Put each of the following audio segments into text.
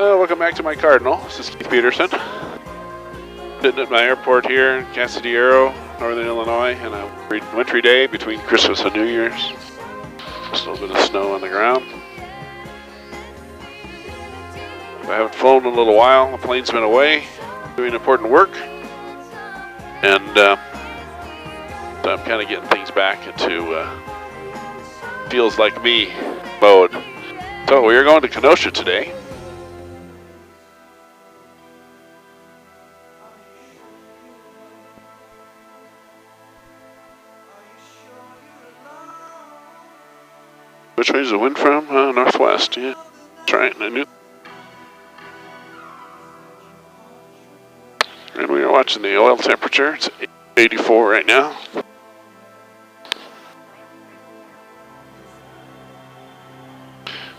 Welcome back to my Cardinal. This is Keith Peterson. Sitting at my airport here in Casadero, Northern Illinois, and a wintry day between Christmas and New Year's. Just a little bit of snow on the ground. I haven't flown in a little while. The plane's been away doing important work. And so I'm kind of getting things back into feels like me mode. So we are going to Kenosha today. Which way is the wind from? Northwest, yeah. That's right, I knew. And we are watching the oil temperature. It's 84 right now.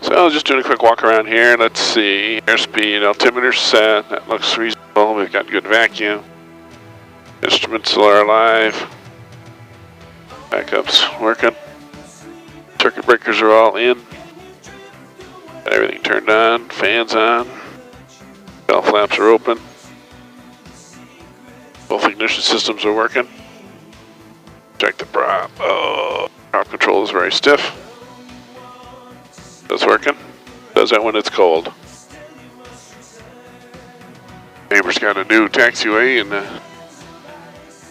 So I was just doing a quick walk around here. Let's see, airspeed, altimeter set. That looks reasonable. We've got good vacuum. Instruments are alive. Backups working. Circuit breakers are all in. Got everything turned on. Fans on. Bell flaps are open. Both ignition systems are working. Check the prop. Oh, prop control is very stiff. That's working. Does that when it's cold. Neighbor's got a new taxiway and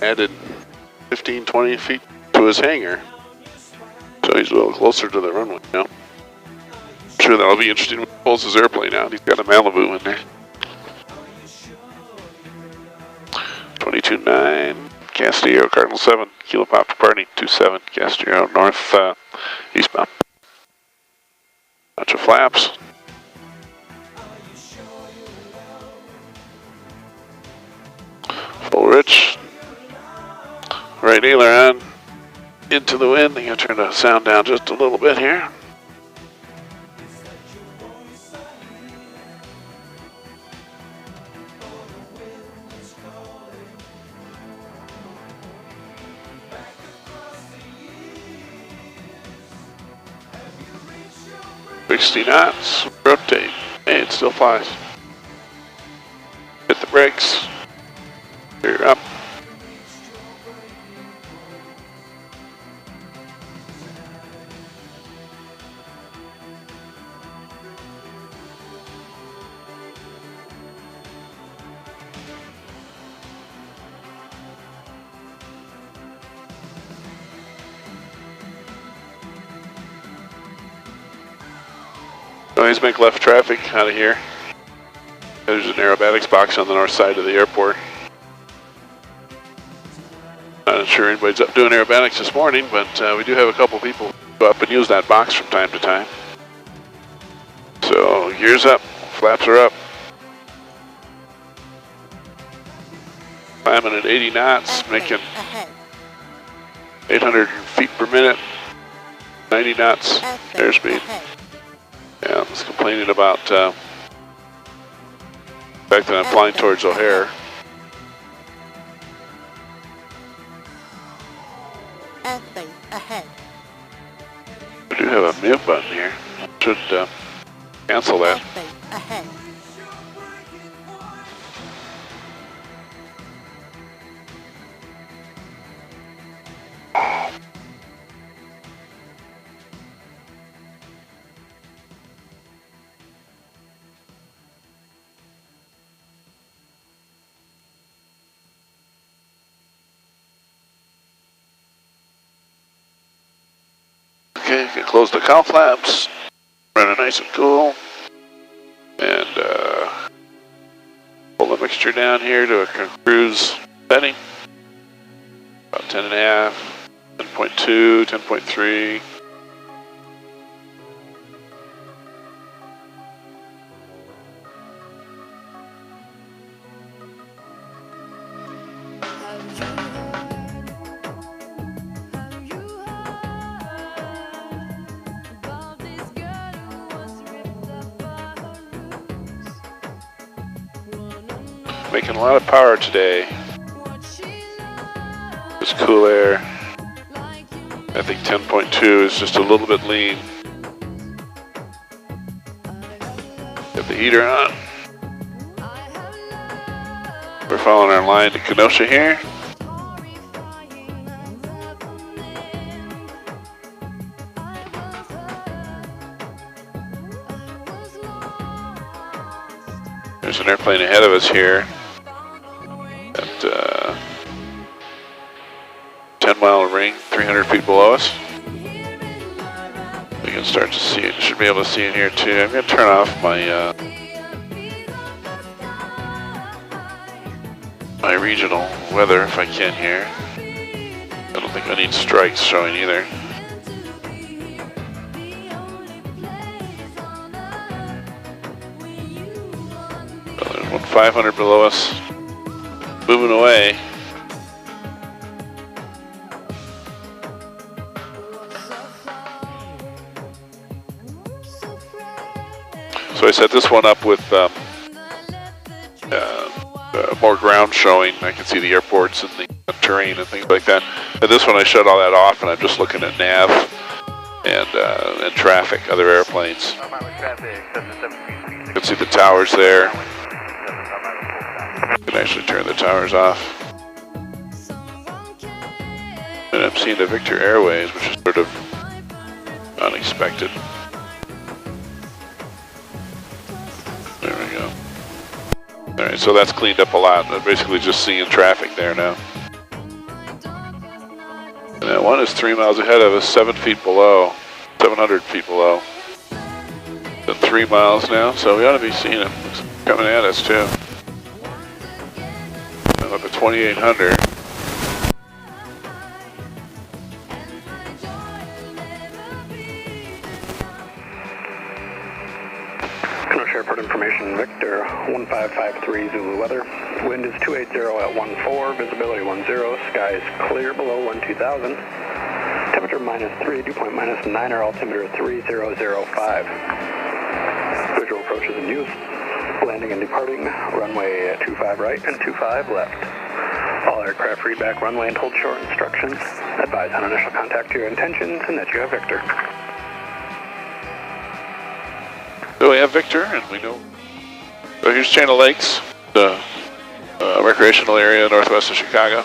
added 15, 20 feet to his hangar. So he's a little closer to the runway now. I'm sure that'll be interesting when he pulls his airplane out. He's got a Malibu in there. 22.9, Casadero, Cardinal 7, Kilo Pop departing 27, Casadero, north, eastbound. Bunch of flaps. Full rich. Right aileron into the wind. I'm going to turn the sound down just a little bit here. $60 knots, rotate, and it still flies. Hit the brakes, you're up. Always make left traffic out of here. There's an aerobatics box on the north side of the airport. Not sure anybody's up doing aerobatics this morning, but we do have a couple people who go up and use that box from time to time. So gears up, flaps are up. Climbing at 80 knots, making 800 feet per minute, 90 knots airspeed. Yeah, I was complaining about the fact that I'm flying towards O'Hare. We do have a mute button here. Should cancel that. Okay, you can close the cowl flaps, run it nice and cool, and pull the mixture down here to a cruise setting, about 10.5, 10.2, 10.3. Making a lot of power today. This cool air. I think 10.2 is just a little bit lean. Get the heater on. We're following our line to Kenosha here. There's an airplane ahead of us here at 10-mile ring, 300 feet below us. We can start to see it. Should be able to see it here too. I'm going to turn off my my regional weather if I can here. I don't think I need strikes showing either. So there's one 500 below us, moving away. So I set this one up with more ground showing. I can see the airports and the terrain and things like that. And this one I shut all that off, and I'm just looking at nav and traffic, other airplanes. You can see the towers there. You can actually turn the towers off. And I'm seeing the Victor Airways, which is sort of unexpected. There we go. Alright, so that's cleaned up a lot. I'm basically just seeing traffic there now. And that one is 3 miles ahead of us, 7 feet below, 700 feet below. Been 3 miles now, so we ought to be seeing it. It's coming at us too. Up to 2,800. Kenosha Airport information, Victor 1553 Zulu weather. Wind is 280 at 14, visibility 10, skies clear below 12,000. Temperature -3, dew point -9, or altimeter 3005. Visual approaches in use. Landing and departing, runway 25 right and 25 left. All aircraft read back runway and hold short instructions. Advise on initial contact to your intentions and that you have Victor. So we have Victor, and we know. So here's Chain of Lakes, the recreational area northwest of Chicago.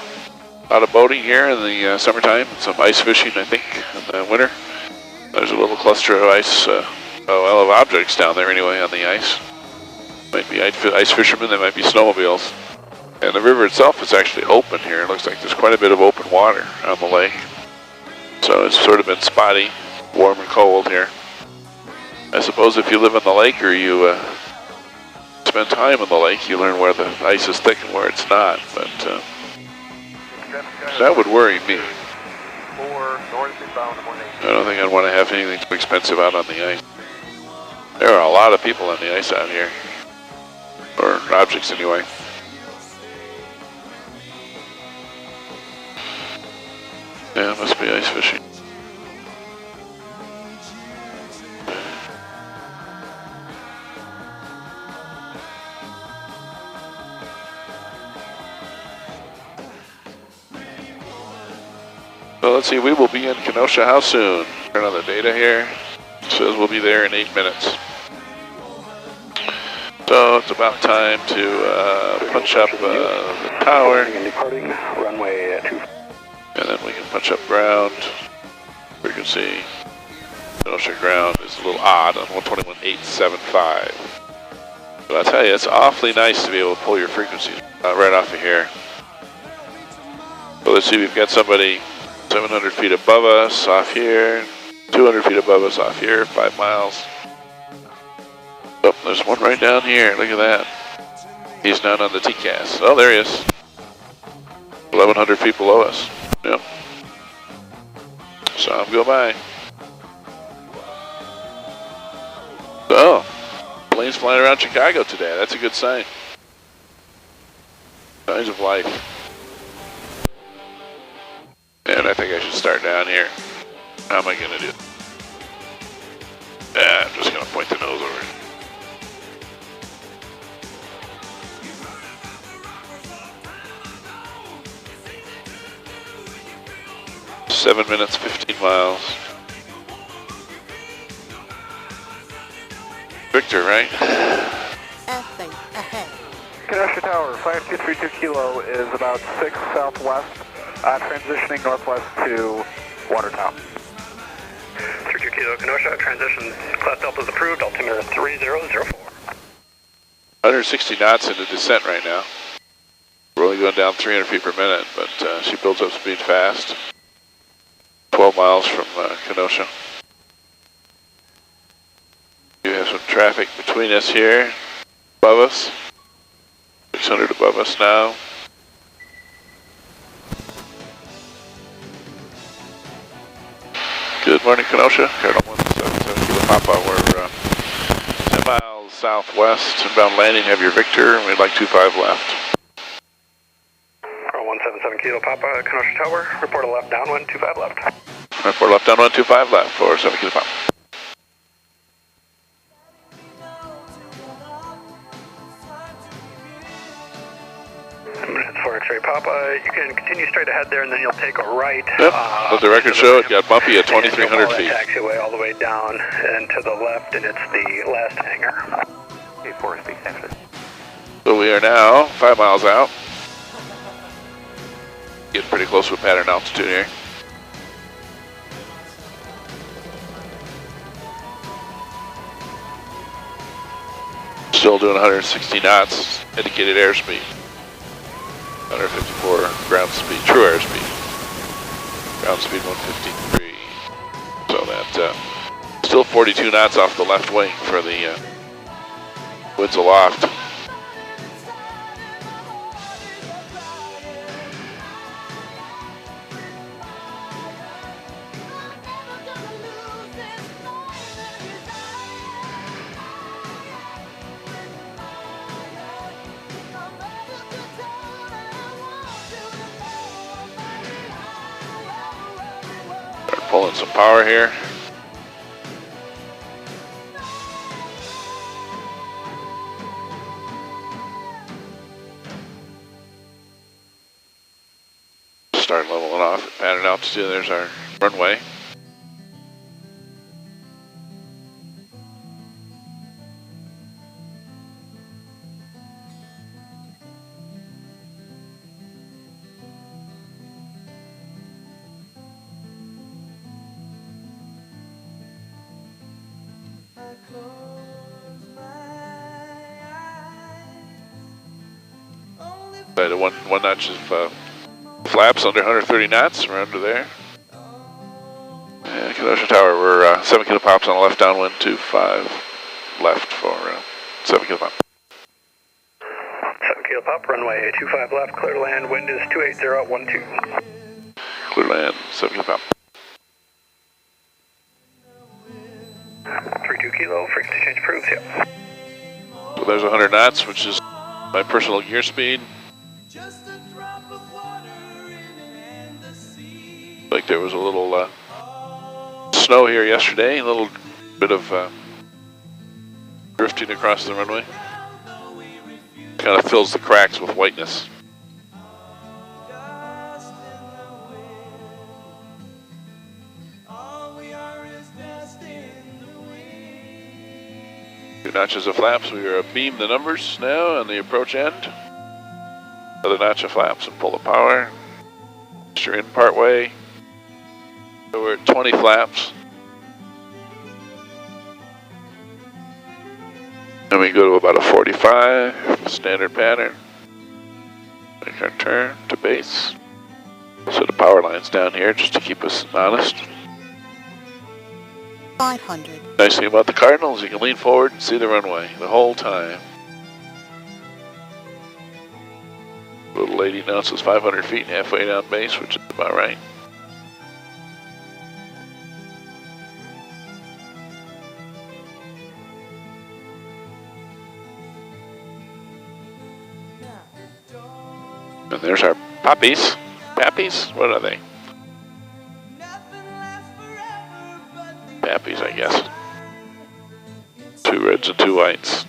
A lot of boating here in the summertime, and some ice fishing, I think, in the winter. There's a little cluster of ice, of objects down there anyway on the ice. Might be ice fishermen, there might be snowmobiles. And the river itself is actually open here. It looks like there's quite a bit of open water on the lake. So it's sort of been spotty, warm and cold here. I suppose if you live on the lake or you spend time on the lake, you learn where the ice is thick and where it's not. But that would worry me. I don't think I'd want to have anything too expensive out on the ice. There are a lot of people on the ice out here. Or objects anyway. Yeah, it must be ice fishing. So let's see, we will be in Kenosha how soon? Turn on the data here. It says we'll be there in 8 minutes. So it's about time to punch up the tower. Runway 2. And then we can punch up ground. Frequency. Kenosha ground is a little odd on 121.875. But I'll tell you, it's awfully nice to be able to pull your frequencies right off of here. So let's see, we've got somebody 700 feet above us off here, 200 feet above us off here, 5 miles. Oh, there's one right down here. Look at that. He's down on the TCAS. Oh, there he is. 1,100 feet below us. Yep. Saw him go by. Oh, planes flying around Chicago today. That's a good sign. Signs of life. And I think I should start down here. How am I going to do it? I'm just going to point the nose over. 7 minutes, 15 miles. Victor, right? Kenosha Kenosha Tower, 5232 Kilo is about 6 southwest, transitioning northwest to Watertown. 32 Kilo Kenosha, transition class Delta is approved, altimeter 3004. 160 knots into descent right now. We're only going down 300 feet per minute, but she builds up speed fast. 12 miles from Kenosha. We have some traffic between us here, above us. 600 above us now. Good morning, Kenosha. Cardinal 177 Kilo Papa. We're 10 miles southwest, inbound landing. Have your Victor, and we'd like 25 left. 177 Kilo Papa, Kenosha Tower. Report a left downwind, 25 left. Report left downwind, 25 left for 7 Kilo Papa. Minutes for X-ray Papa. You can continue straight ahead there, and then you'll take a right. Yep. Let the record show it got bumpy at 2,300 feet. Taxiway all the way down and to the left, and it's the last hangar. Okay, 4 speak exit. So we are now 5 miles out. Getting pretty close to a pattern altitude here. Still doing 160 knots, indicated airspeed. 154 ground speed, true airspeed. Ground speed 153. So that, still 42 knots off the left wing for the woods aloft. Pulling some power here. Start leveling off at pattern altitude. There's our runway. One notch of flaps under 130 knots. We're under there. And Kenosha Tower, we're 7 Kilo Pops on the left downwind, 25 left for 7 Kilo Pop. 7 Kilo Pop, runway 25 left, clear land, wind is 28012. Clear land, 7 Kilo Pop. 32 Kilo, frequency change approved, yep. So there's 100 knots, which is my personal gear speed. Like there was a little snow here yesterday, a little bit of drifting across the runway. Kind of fills the cracks with whiteness. Two notches of flaps. We are beam the numbers now on the approach end. Another notch of flaps and pull the power. You're in part way. So we're at 20 flaps. And we go to about a 45, standard pattern. Make our turn to base. So the power line's down here just to keep us honest. 500. Nice thing about the Cardinals, you can lean forward and see the runway the whole time. Little lady announces 500 feet halfway down base, which is about right. And there's our poppies. Pappies? What are they? Pappies, I guess. 2 reds and 2 whites.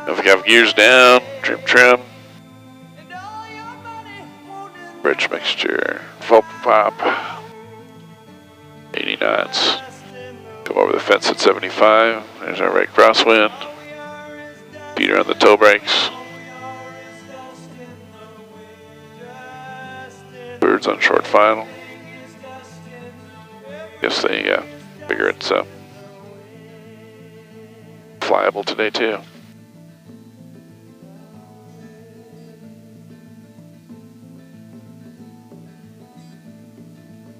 If we have gears down, trim. Bridge mixture, full pop, 80 knots. Come over the fence at 75. There's our right crosswind. Feeder on the toe brakes. Birds on short final. Guess they figure it's flyable today too.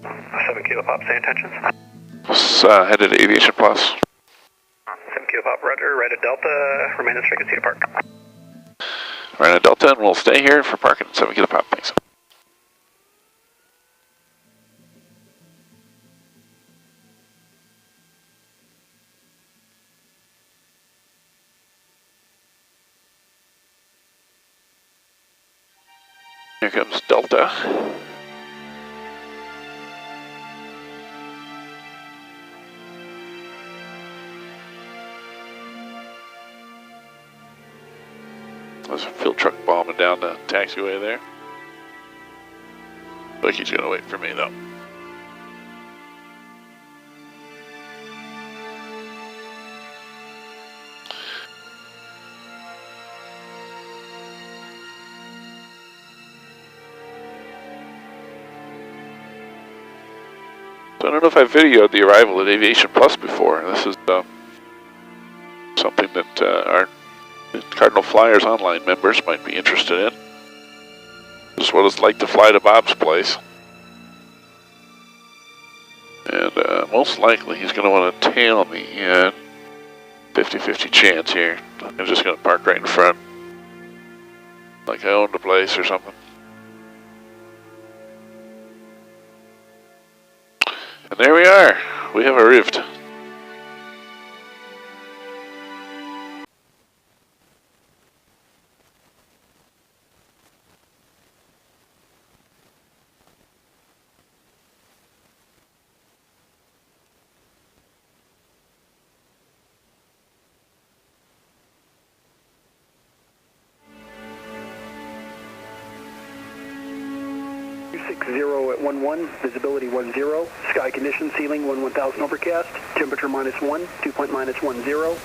7 Kilo Pop, say intentions. Headed to Aviation Plus. 7 Kilo Pop, roger, right at Delta, remain at frequency to park. Right at Delta, and we'll stay here for parking at 7 Kilo Pop, thanks. Here comes Delta. There's a field truck bombing down the taxiway there. Looks like he's gonna wait for me though. So I don't know if I videoed the arrival at Aviation Plus before. This is something that our Cardinal Flyers Online members might be interested in. This is what it's like to fly to Bob's place. And most likely he's going to want to tail me. 50-50 chance here. I'm just going to park right in front. Like I own the place or something. And there we are. We have arrived. At 11, visibility 10, sky conditions, ceiling 1000 overcast, temperature -1, dew point -10,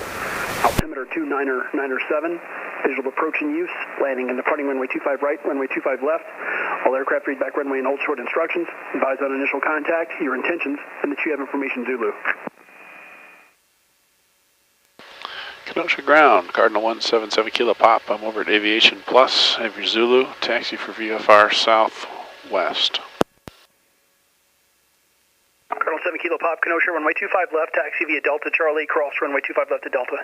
altimeter 2997, visual approach in use, landing and departing runway 25 right, runway 25 left, all aircraft read back runway and hold short instructions, advise on initial contact, your intentions, and that you have information Zulu. Kenosha ground, Cardinal 177 Kilo Pop, I'm over at Aviation Plus, I have your Zulu, taxi for VFR Southwest. Cardinal 7 Kilo Pop, Kenosha, runway 25 left, taxi via Delta Charlie, cross runway 25 left to Delta.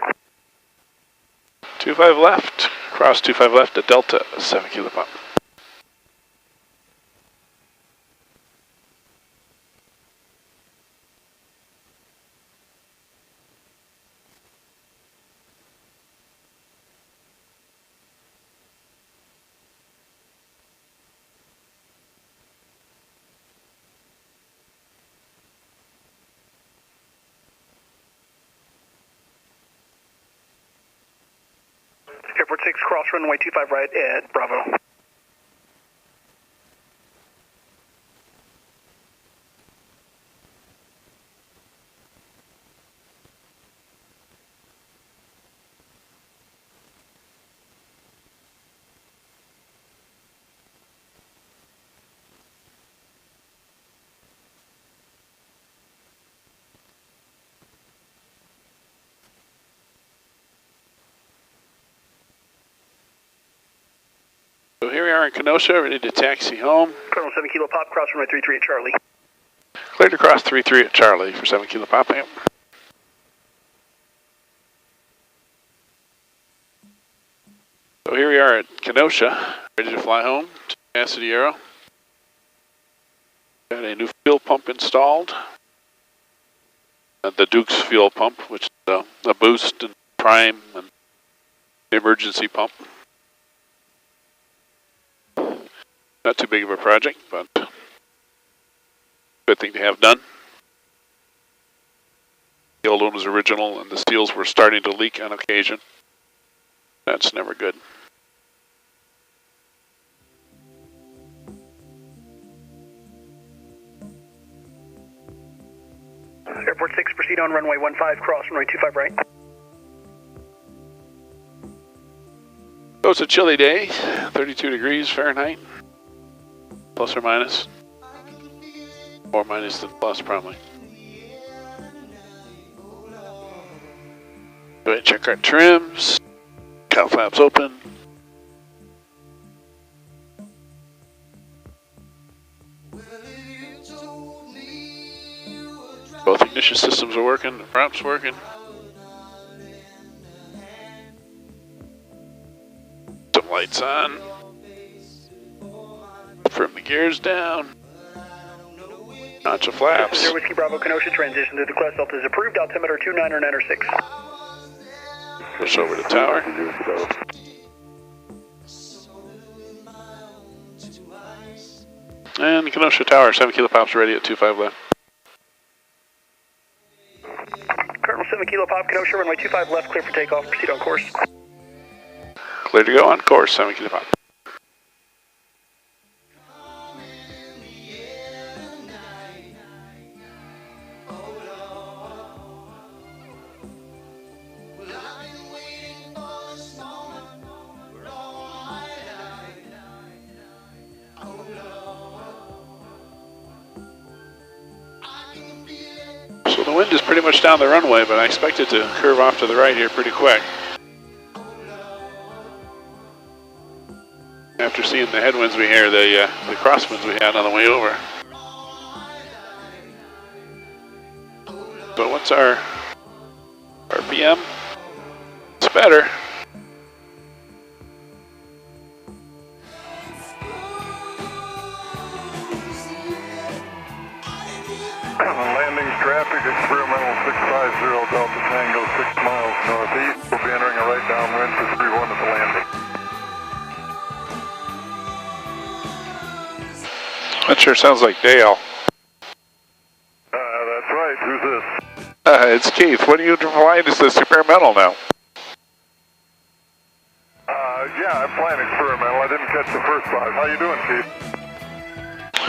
25 left, cross 25 left at Delta, 7 Kilo Pop. Airport 6, cross runway 25 right at Bravo. So here we are in Kenosha, ready to taxi home. Cardinal 7 Kilo Pop, cross runway 33 at Charlie. Cleared to cross 33 at Charlie for 7 Kilo Pop. Yep. So here we are at Kenosha, ready to fly home to Pasadena. Got a new fuel pump installed. The Duke's fuel pump, which is a boost and prime and emergency pump. Not too big of a project, but good thing to have done. The old one was original and the seals were starting to leak on occasion. That's never good. Airport 6, proceed on runway 15, cross runway 25 right. So it's a chilly day, 32 degrees Fahrenheit, plus or minus. More minus than plus, probably. Go ahead and check our trims. Cowl flaps open. Both ignition systems are working, the prop's working. Some lights on. Firm the gears down. Notch of flaps. Zero Whiskey Bravo Kenosha, transition to the Quest Delta is approved. Altimeter 29996. Push over to tower. And Kenosha Tower, 7 kilopops ready at 25 left. Colonel 7 Kilo Pop, Kenosha, runway 25 left, clear for takeoff. Proceed on course. Clear to go on course, 7 kilopop. So the wind is pretty much down the runway, but I expect it to curve off to the right here pretty quick. After seeing the headwinds we hear, the crosswinds we had on the way over. But what's our RPM? It's better. Landings traffic, experimental 650 Delta Tango, 6 miles northeast. We'll be entering a right downwind for 31 at the landing. That sure sounds like Dale. That's right. Who's this? It's Keith. What are you flying as this experimental now? Yeah, I'm flying experimental. I didn't catch the first 5. How you doing, Keith?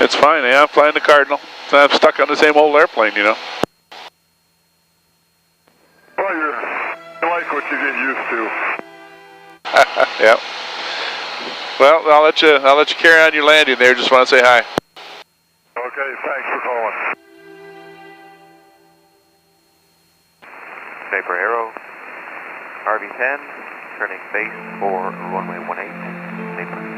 It's fine, yeah, I'm flying the Cardinal. I'm stuck on the same old airplane, you know. Well, you like what you get used to. Yeah. Well, I'll let you carry on your landing there. Just want to say hi. Okay, thanks for calling. Vapor Arrow, RV-10, turning base for runway 18, Vapor.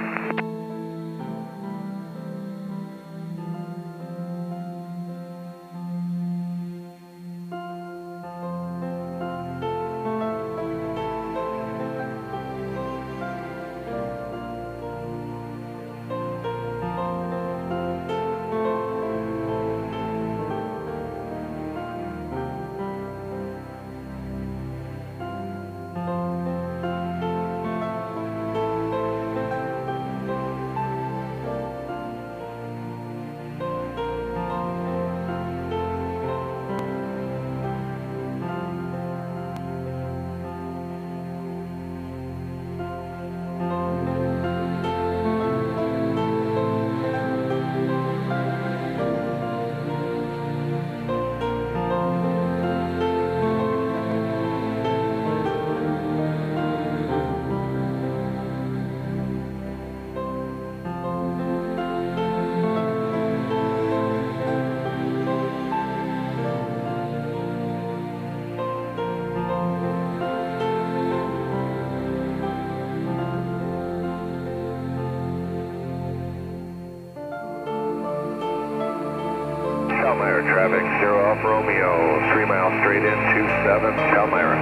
Palmyra traffic, 0 off Romeo, 3 miles straight in, 27, Palmyra.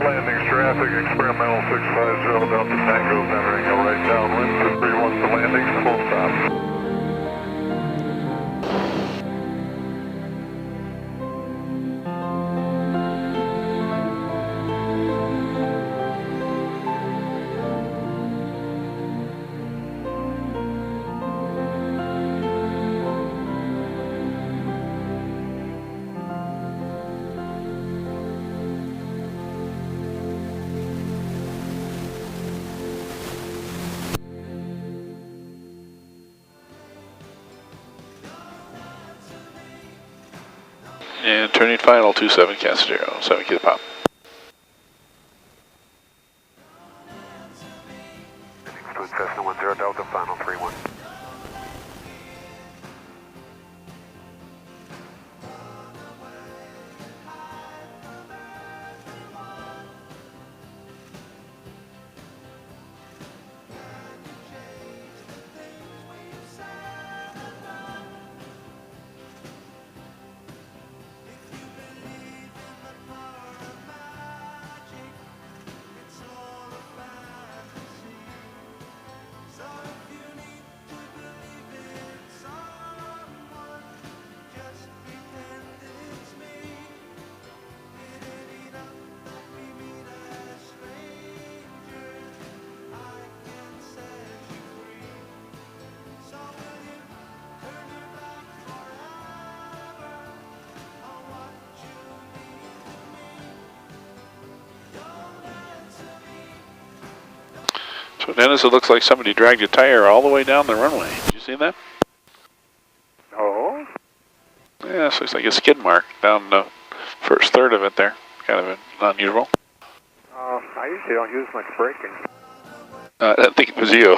Landings traffic, experimental 650 Delta Tango, entering a right downwind for 31 to landing, full stop. turning final 27 cast 0, 7 key to pop. Fluid Cessna 10 Delta, final 31. So Dennis, it looks like somebody dragged a tire all the way down the runway. Did you see that? Oh? Yeah, this looks like a skid mark down the first third of it there. Kind of unusual. I usually don't use much braking. I didn't think it was you.